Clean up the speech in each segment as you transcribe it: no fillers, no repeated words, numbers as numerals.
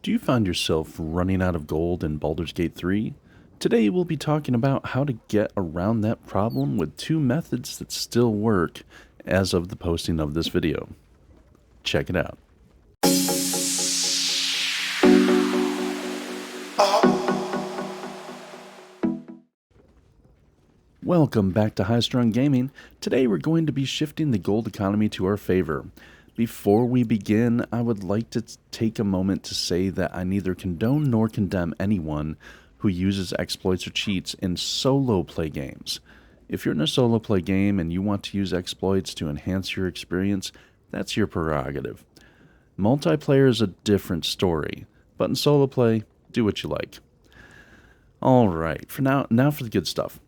Do you find yourself running out of gold in Baldur's Gate 3? Today we'll be talking about how to get around that problem with two methods that still work as of the posting of this video. Check it out. Welcome back to High Strung Gaming. Today we're going to be shifting the gold economy to our favor. Before we begin, I would like to take a moment to say that I neither condone nor condemn anyone who uses exploits or cheats in solo play games. If you're in a solo play game and you want to use exploits to enhance your experience, that's your prerogative. Multiplayer is a different story, but in solo play, do what you like. Alright, for now for the good stuff.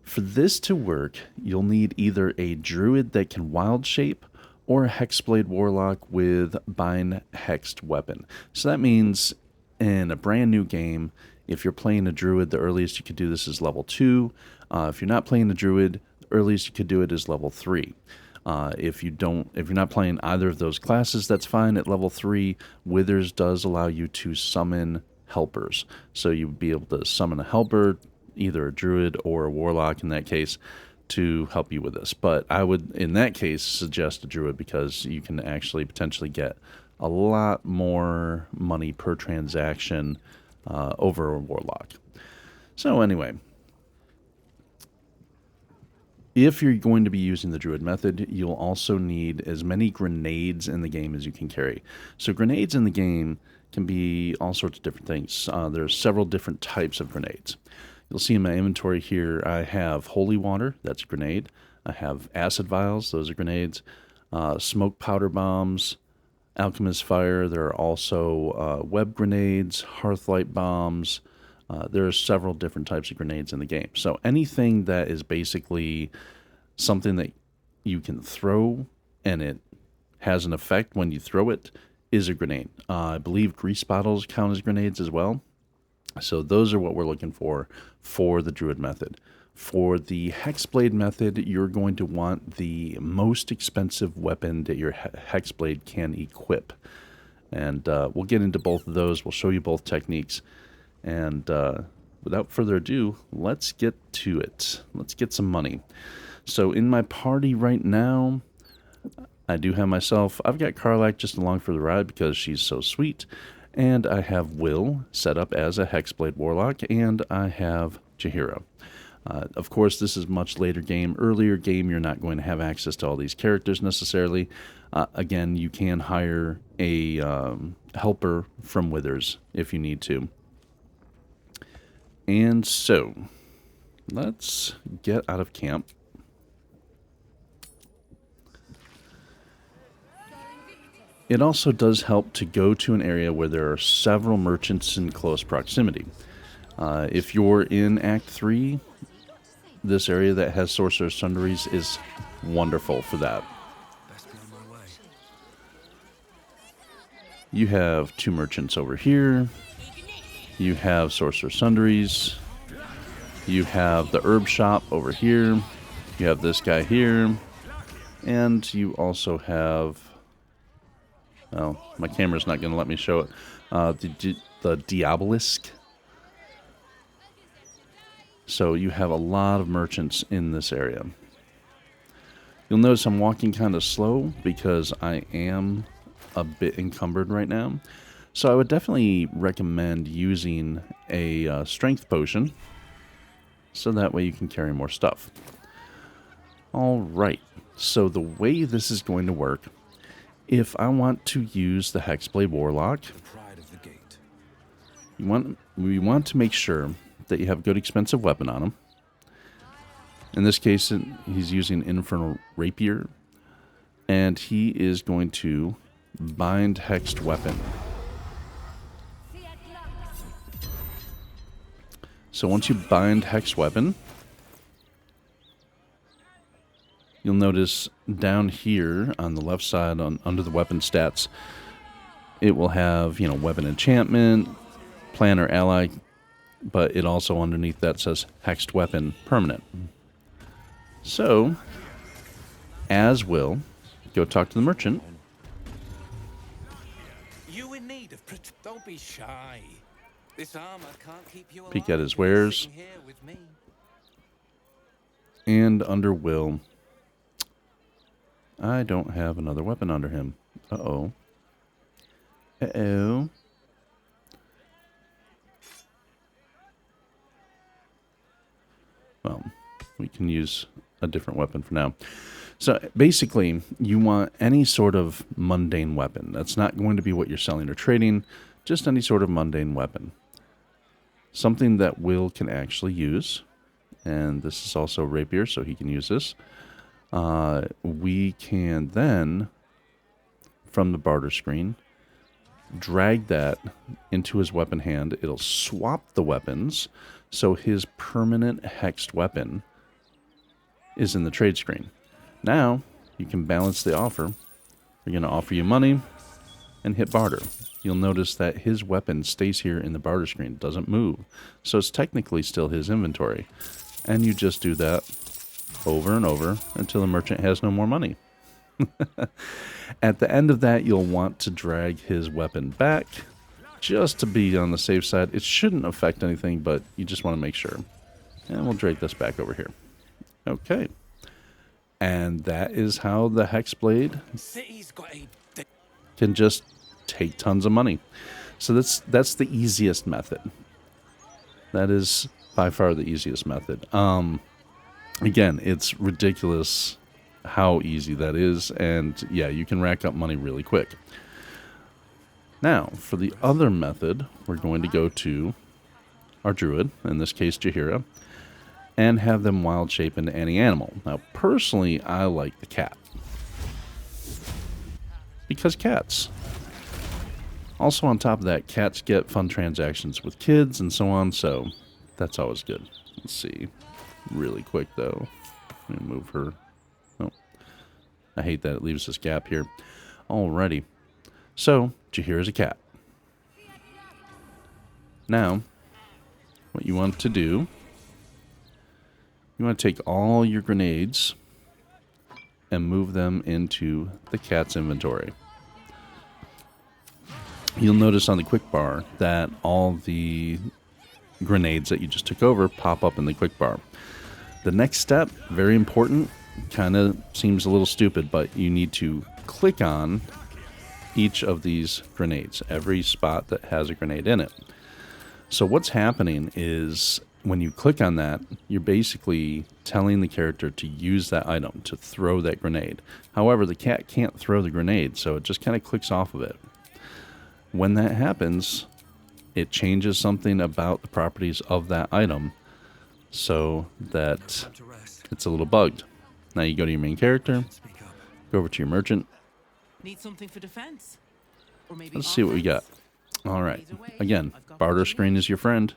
For this to work, you'll need either a Druid that can wild shape or a Hexblade warlock with bind hexed weapon. So that means in a brand new game, if you're playing a Druid, the earliest you could do this is level 2. If you're not playing a Druid, the earliest you could do it is level 3. If you're not playing either of those classes, that's fine. At level 3, Withers does allow you to summon helpers. So you'd be able to summon a helper, either a Druid or a warlock in that case, to help you with this. But I would, in that case, suggest a Druid because you can actually potentially get a lot more money per transaction over a warlock. So anyway, if you're going to be using the Druid method, you'll also need as many grenades in the game as you can carry. So grenades in the game can be all sorts of different things. There's several different types of grenades. You'll see in my inventory here, I have holy water, that's a grenade. I have acid vials, those are grenades. Smoke powder bombs, alchemist fire. There are also web grenades, hearthlight bombs. There are several different types of grenades in the game. So anything that is basically something that you can throw and it has an effect when you throw it is a grenade. I believe grease bottles count as grenades as well. So those are what we're looking for the Druid method. For the Hexblade method, you're going to want the most expensive weapon that your Hexblade can equip. And we'll get into both of those. We'll show you both techniques. And without further ado, let's get to it. Let's get some money. So in my party right now, I do have myself, I've got Karlach just along for the ride because she's so sweet. And I have Will set up as a Hexblade Warlock, and I have Jaheira. Of course, this is much later game. Earlier game, you're not going to have access to all these characters necessarily. Again, you can hire a helper from Withers if you need to. And so, let's get out of camp. It also does help to go to an area where there are several merchants in close proximity. If you're in Act 3, this area that has Sorcerer's Sundries is wonderful for that. You have two merchants over here. You have Sorcerer's Sundries. You have the herb shop over here. You have this guy here. And you also have... Oh, my camera's not going to let me show it. The Diabolisk. So you have a lot of merchants in this area. You'll notice I'm walking kind of slow because I am a bit encumbered right now. So I would definitely recommend using a strength potion so that way you can carry more stuff. Alright, so the way this is going to work, if I want to use the Hexblade Warlock, we want to make sure that you have a good expensive weapon on him. In this case, he's using Infernal Rapier, and he is going to bind hexed weapon. So once you bind hexed weapon, you'll notice down here on the left side under the weapon stats, it will have, weapon enchantment, planner ally, but it also underneath that says hexed weapon permanent. So, as will, go talk to the merchant. You in need of Don't be shy. This armor can't keep you alive. Peek at his wares. Sitting here with me. And under Will, I don't have another weapon under him. Uh-oh. Uh-oh. Well, we can use a different weapon for now. So basically, you want any sort of mundane weapon. That's not going to be what you're selling or trading, just any sort of mundane weapon. Something that Will can actually use. And this is also rapier, so he can use this. We can then, from the barter screen, drag that into his weapon hand. It'll swap the weapons, so his permanent hexed weapon is in the trade screen. Now, you can balance the offer. We're going to offer you money and hit barter. You'll notice that his weapon stays here in the barter screen, doesn't move. So it's technically still his inventory. And you just do that over and over until the merchant has no more money. At the end of that, you'll want to drag his weapon back just to be on the safe side. It shouldn't affect anything, but you just want to make sure. And we'll drag this back over here. Okay. And that is how the Hexblade can just take tons of money. So that's the easiest method. That is by far the easiest method. Again, it's ridiculous how easy that is, and yeah, you can rack up money really quick. Now, for the other method, we're going to go to our Druid, in this case Jaheira, and have them wild shape into any animal. Now, personally, I like the cat. Because cats. Also, on top of that, cats get fun transactions with kids and so on, so that's always good. Let's see. Really quick, though. Let me move her. Oh. I hate that it leaves this gap here. Alrighty. So, Jaheira's a cat. Now, what you want to do, you want to take all your grenades and move them into the cat's inventory. You'll notice on the quick bar that all the grenades that you just took over pop up in the quick bar. The next step, very important, kind of seems a little stupid, but you need to click on each of these grenades, every spot that has a grenade in it. So what's happening is when you click on that, you're basically telling the character to use that item, to throw that grenade. However, the cat can't throw the grenade, so it just kind of clicks off of it. When that happens, it changes something about the properties of that item so that it's a little bugged. Now you go to your main character, go over to your merchant. Need something for defense? Or maybe Let's see what we got. All right. Again, barter screen is your friend.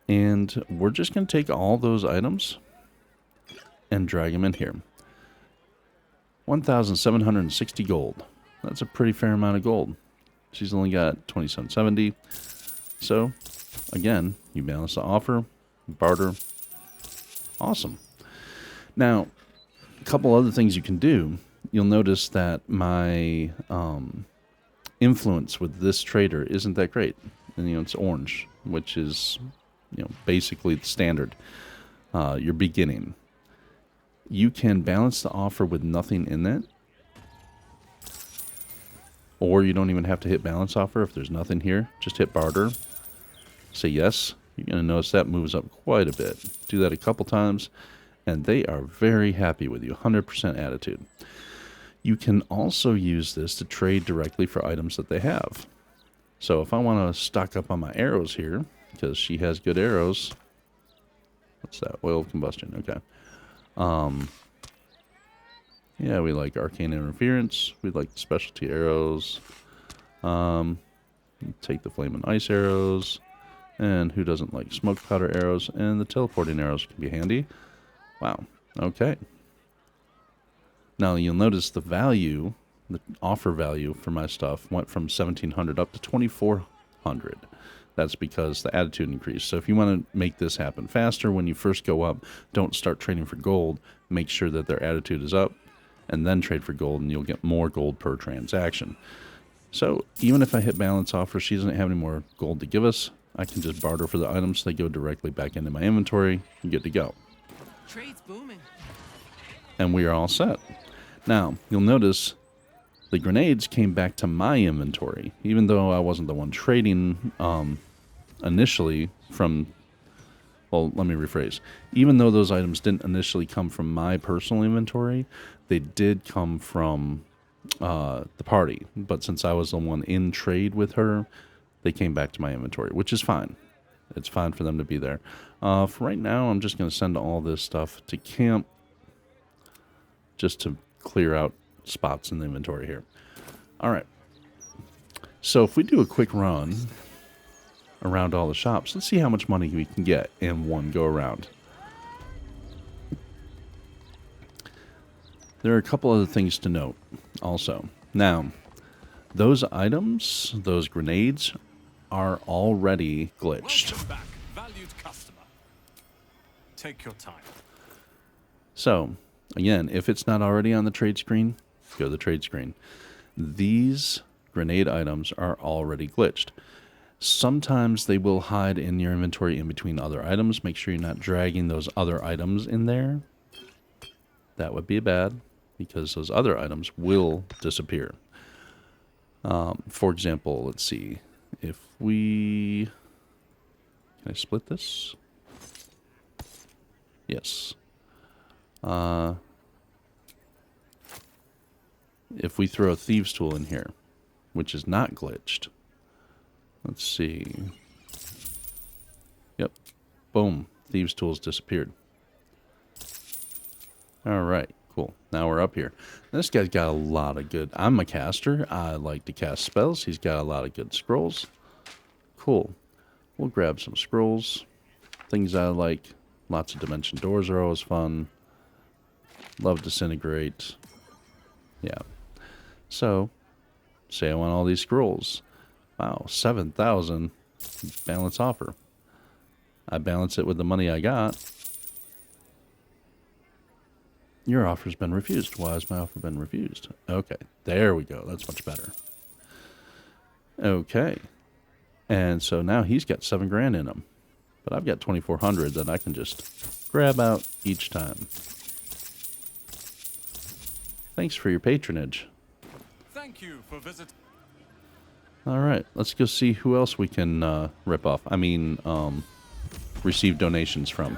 And we're just going to take all those items and drag them in here. 1,760 gold. That's a pretty fair amount of gold. She's only got 2770. So, again, you balance the offer, barter. Awesome. Now, a couple other things you can do. You'll notice that my influence with this trader isn't that great. And, it's orange, which is, basically the standard. You're beginning. You can balance the offer with nothing in it. Or you don't even have to hit balance offer if there's nothing here. Just hit barter. Say yes. You're going to notice that moves up quite a bit. Do that a couple times, and they are very happy with you. 100% attitude. You can also use this to trade directly for items that they have. So if I want to stock up on my arrows here, because she has good arrows. What's that? Oil of combustion. Okay. Yeah, we like arcane interference. We like the specialty arrows. Take the flame and ice arrows. And who doesn't like smoke powder arrows? And the teleporting arrows can be handy. Wow. Okay. Now you'll notice the value, the offer value for my stuff went from 1,700 up to 2,400. That's because the attitude increased. So if you want to make this happen faster, when you first go up, don't start trading for gold. Make sure that their attitude is up, and then trade for gold, and you'll get more gold per transaction. So even if I hit balance offer, she doesn't have any more gold to give us. I can just barter for the items. So they go directly back into my inventory and good to go. Trade's booming. And we are all set. Now, you'll notice the grenades came back to my inventory, even though I wasn't the one trading initially from... Well, let me rephrase. Even though those items didn't initially come from my personal inventory, they did come from the party. But since I was the one in trade with her, they came back to my inventory, which is fine. It's fine for them to be there. For right now, I'm just going to send all this stuff to camp just to clear out spots in the inventory here. All right. So if we do a quick run around all the shops, let's see how much money we can get in one go around. There are a couple other things to note also. Now, those items, those grenades, are already glitched. Welcome back, valued customer. Take your time. So, again, if it's not already on the trade screen, go to the trade screen. These grenade items are already glitched. Sometimes they will hide in your inventory in between other items. Make sure you're not dragging those other items in there. That would be bad, because those other items will disappear. For example, let's see. If we... Can I split this? Yes. If we throw a Thieves' Tool in here, which is not glitched. Let's see. Yep. Boom. Thieves' Tool's disappeared. Alright, cool. Now we're up here. This guy's got a lot of good... I'm a caster. I like to cast spells. He's got a lot of good scrolls. Cool. We'll grab some scrolls. Things I like. Lots of dimension doors are always fun. Love Disintegrate. Yeah. So, say I want all these scrolls. Wow, 7,000. Balance offer. I balance it with the money I got. Your offer's been refused. Why has my offer been refused? Okay, there we go. That's much better. Okay. And so now he's got 7 grand in him. But I've got 2,400 that I can just grab out each time. Thanks for your patronage. Thank you for visiting. Alright, let's go see who else we can rip off. I mean, receive donations from.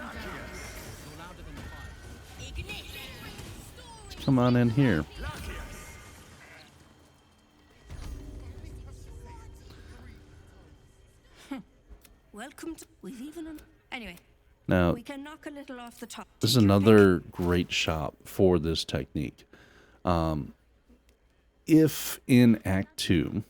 Come on in here. Welcome to... We've even... Anyway, Now, we can knock a little off the top. this is another great shop for this technique. If in Act 2,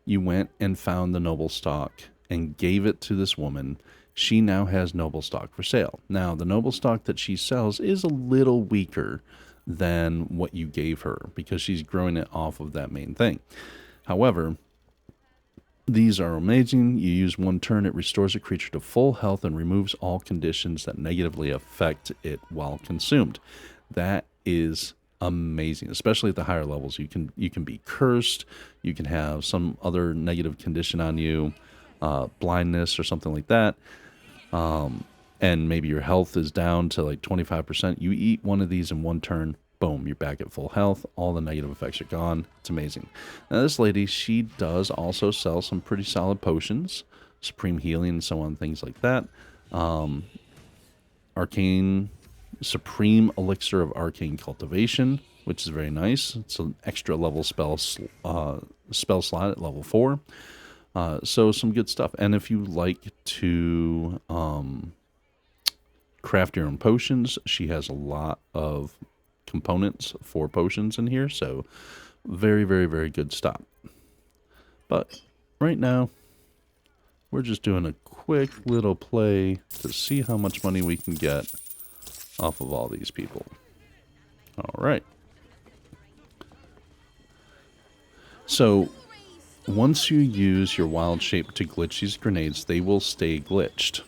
you went and found the noble stock and gave it to this woman, she now has noble stock for sale. Now, the noble stock that she sells is a little weaker than what you gave her because she's growing it off of that main thing. However, these are amazing. You use 1 turn, it restores a creature to full health and removes all conditions that negatively affect it while consumed. That is amazing, especially at the higher levels. You can be cursed, you can have some other negative condition on you, blindness or something like that, and maybe your health is down to like 25%. You eat one of these in 1 turn, boom, you're back at full health. All the negative effects are gone. It's amazing. Now this lady, she does also sell some pretty solid potions, supreme healing and so on, things like that. Arcane Supreme Elixir of Arcane Cultivation, which is very nice. It's an extra level spell slot at level 4. So some good stuff. And if you like to craft your own potions, she has a lot of components for potions in here. So very, very, very good stuff. But right now, we're just doing a quick little play to see how much money we can get off of all these people. All right. So once you use your wild shape to glitch these grenades, they will stay glitched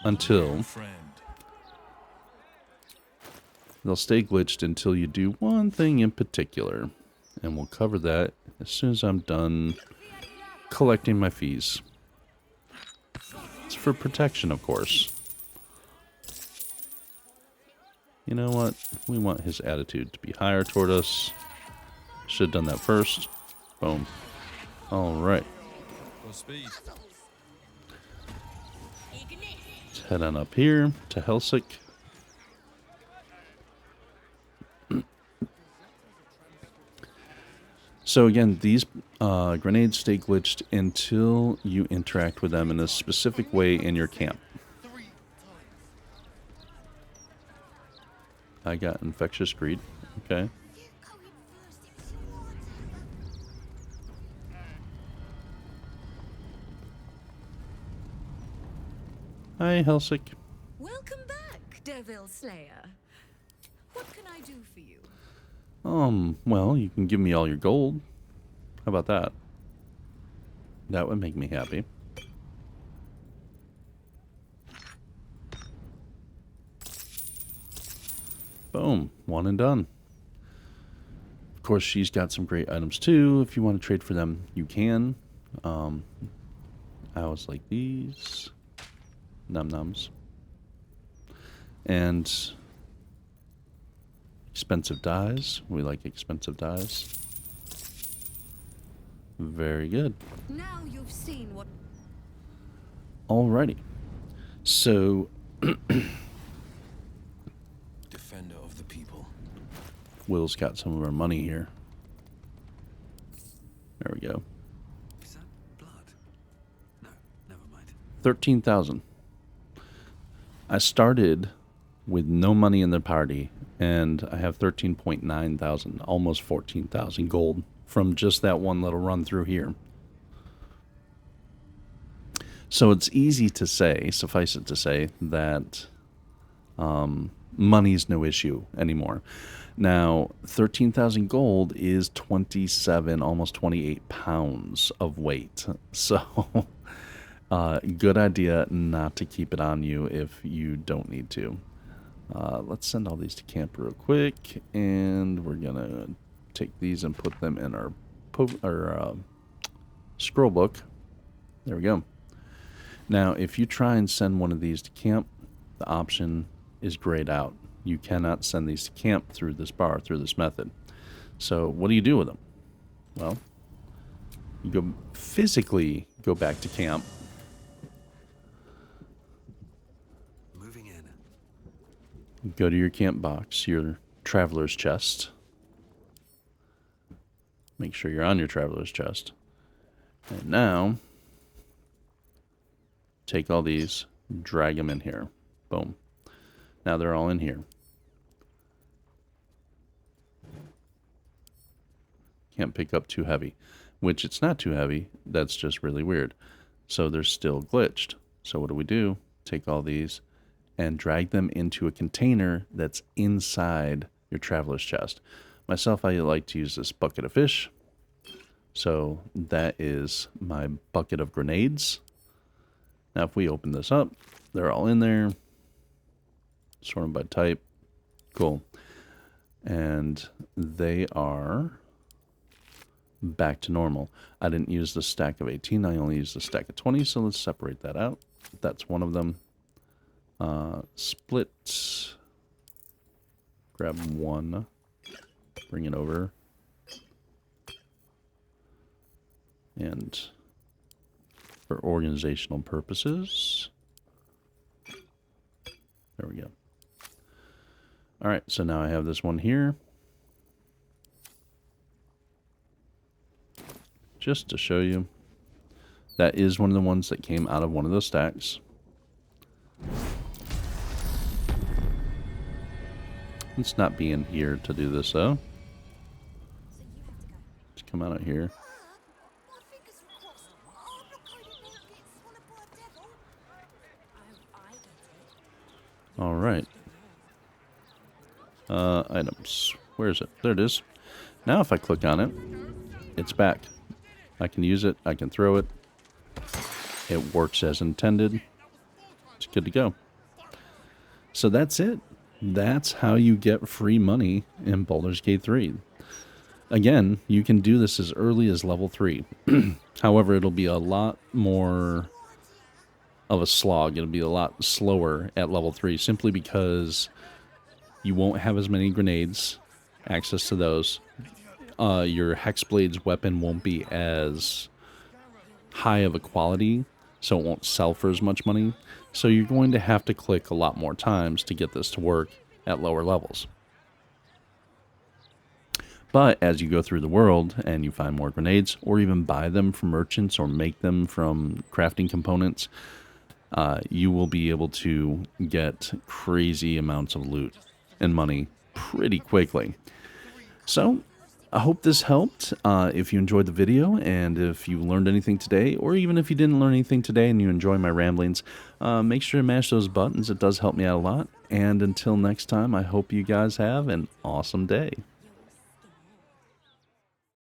until they'll stay glitched until you do one thing in particular. and we'll cover that as soon as I'm done collecting my fees. It's for protection, of course. You know what? We want his attitude to be higher toward us. Should have done that first. Boom. Alright. Let's head on up here to Helsik. So again, these grenades stay glitched until you interact with them in a specific way in your camp. I got infectious greed. Okay. Hi, Helsik. Welcome back, Devil Slayer. What can I do for you? Well, you can give me all your gold. How about that? That would make me happy. Boom. One and done. Of course, she's got some great items too. If you want to trade for them, you can. I always like these. Num-nums. And expensive dyes. We like expensive dyes. Very good. Now you've seen what... Alrighty. So... Defender of the people. Will's got some of our money here. There we go. Is that blood? No, never mind. 13,000. I started with no money in the party, and I have 13.9 thousand, almost 14,000 gold from just that one little run through here. So it's easy to say, suffice it to say, that money's no issue anymore. Now, 13,000 gold is 27, almost 28 pounds of weight. So, good idea not to keep it on you if you don't need to. Let's send all these to camp real quick, and we're going to take these and put them in our scroll book. There we go. Now, if you try and send one of these to camp, the option is grayed out. You cannot send these to camp through this bar, through this method. So what do you do with them? Well, you physically go back to camp. Moving in. Go to your camp box, your traveler's chest. Make sure you're on your traveler's chest. And now, take all these, drag them in here. Boom. Now they're all in here. Can't pick up too heavy, which it's not too heavy. That's just really weird. So they're still glitched. So what do? Take all these and drag them into a container that's inside your traveler's chest. Myself, I like to use this bucket of fish. So that is my bucket of grenades. Now if we open this up, they're all in there. Sorted by type. Cool. And they are back to normal. I didn't use the stack of 18. I only used the stack of 20. So let's separate that out. That's one of them. Split. Grab one. Bring it over. And for organizational purposes. There we go. All right, so now I have this one here. Just to show you. That is one of the ones that came out of one of those stacks. Let's not be in here to do this, though. Let's come out of here. All right. Items. Where is it? There it is. Now if I click on it, it's back. I can use it. I can throw it. It works as intended. It's good to go. So that's it. That's how you get free money in Baldur's Gate 3. Again, you can do this as early as level 3. However, it'll be a lot more of a slog. It'll be a lot slower at level 3 simply because you won't have as many grenades, access to those. Your Hexblade's weapon won't be as high of a quality, so it won't sell for as much money. So you're going to have to click a lot more times to get this to work at lower levels. But as you go through the world and you find more grenades, or even buy them from merchants or make them from crafting components, you will be able to get crazy amounts of loot and money pretty quickly. So I hope this helped. If you enjoyed the video and if you learned anything today, or even if you didn't learn anything today and you enjoy my ramblings, make sure to mash those buttons. It does help me out a lot. And until next time, I hope you guys have an awesome day.